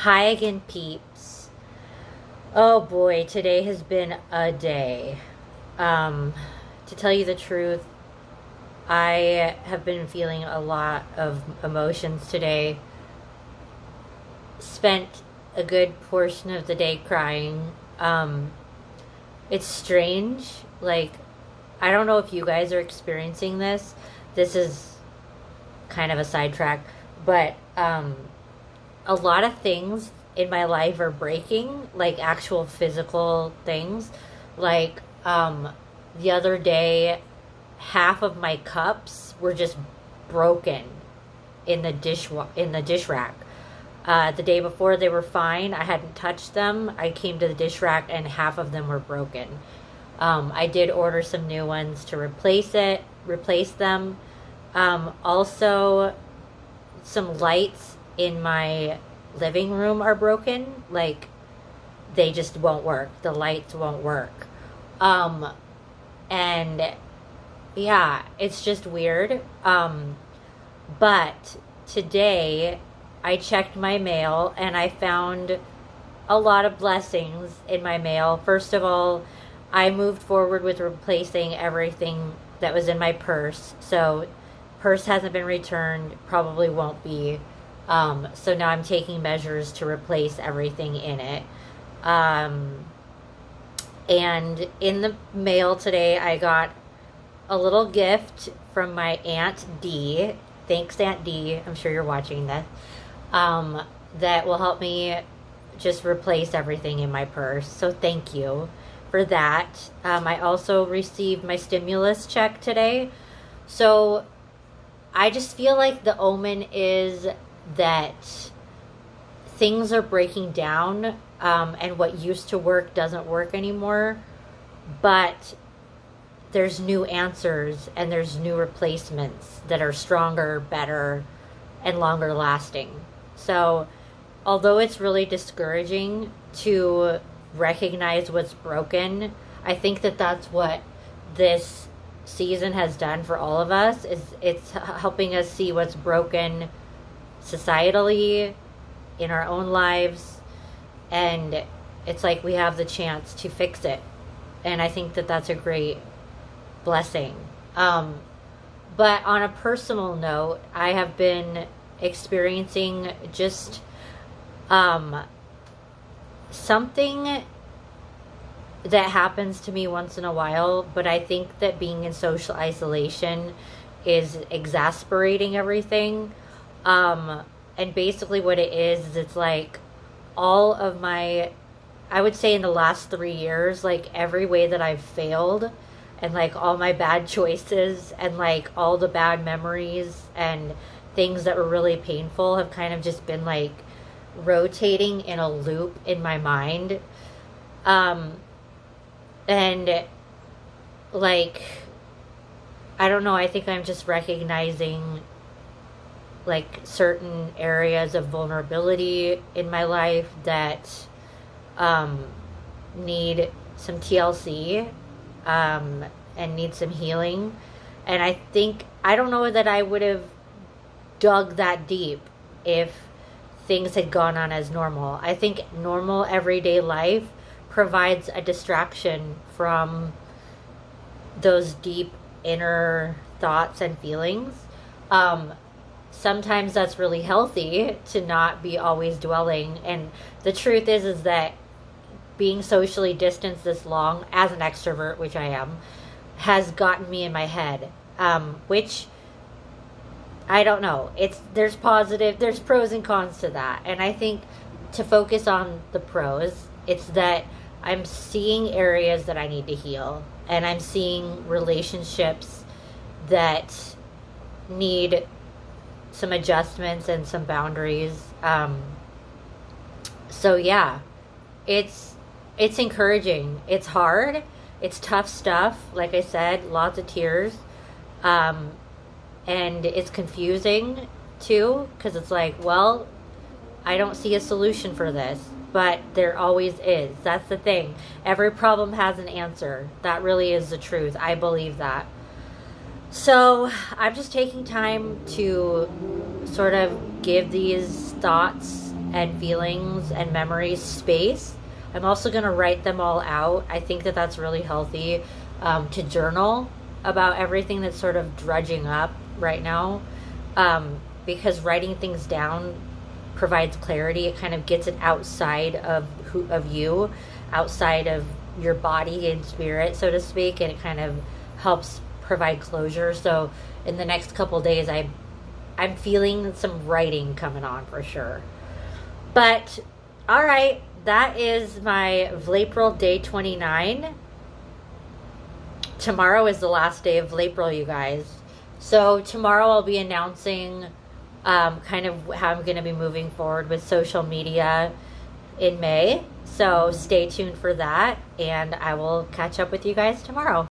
Hi again, peeps. Oh boy, today has been a day. Um, to tell you the truth, I have been feeling a lot of emotions today. Spent a good portion of the day crying. It's strange. Like, I don't know if you guys are experiencing this. This is kind of a sidetrack, but a lot of things in my life are breaking, like actual physical things. Like the other day, half of my cups were just broken in the dish rack. The day before they were fine. I hadn't touched them. I came to the dish rack and half of them were broken. I did order some new ones to replace them. Also, some lights in my living room are broken. Like, they just won't work. The lights won't work. And yeah, it's just weird. But today I checked my mail and I found a lot of blessings in my mail. First of all, I moved forward with replacing everything that was in my purse. So, purse hasn't been returned, probably won't be. So now I'm taking measures to replace everything in it. And in the mail today, I got a little gift from my Aunt D. Thanks, Aunt D. I'm sure you're watching this. That will help me just replace everything in my purse. So thank you for that. I also received my stimulus check today. So I just feel like the omen is that things are breaking down, and what used to work doesn't work anymore. But there's new answers and there's new replacements that are stronger, better, and longer lasting. So, although it's really discouraging to recognize what's broken, I think that that's what this season has done for all of us. Is it's helping us see what's broken societally, in our own lives, and it's like we have the chance to fix it. And I think that that's a great blessing. But on a personal note, I have been experiencing just something that happens to me once in a while, but I think that being in social isolation is exasperating everything. And basically what it is it's like all of my, I would say in the last 3 years, like every way that I've failed and like all my bad choices and like all the bad memories and things that were really painful have kind of just been like rotating in a loop in my mind. And like, I don't know, I think I'm just recognizing like certain areas of vulnerability in my life that need some TLC, and need some healing. And I think, I don't know that I would have dug that deep if things had gone on as normal. I think normal everyday life provides a distraction from those deep inner thoughts and feelings. Sometimes that's really healthy to not be always dwelling. And the truth is that being socially distanced this long as an extrovert, which I am, has gotten me in my head. Which I don't know. There's pros and cons to that. And I think to focus on the pros, it's that I'm seeing areas that I need to heal, and I'm seeing relationships that need some adjustments and some boundaries. So yeah, it's encouraging. It's hard. It's tough stuff. Like I said, lots of tears. And it's confusing too, because it's like, well, I don't see a solution for this, but there always is. That's the thing. Every problem has an answer. That really is the truth. I believe that. So I'm just taking time to sort of give these thoughts and feelings and memories space. I'm also going to write them all out. I think that that's really healthy, to journal about everything that's sort of drudging up right now, because writing things down provides clarity. It kind of gets it outside of you, outside of your body and spirit, so to speak, and it kind of helps provide closure. So in the next couple days, I'm feeling some writing coming on for sure. But all right, that is my Vlapril day 29. Tomorrow is the last day of Vlapril, you guys. So tomorrow I'll be announcing kind of how I'm going to be moving forward with social media in May. So stay tuned for that, and I will catch up with you guys tomorrow.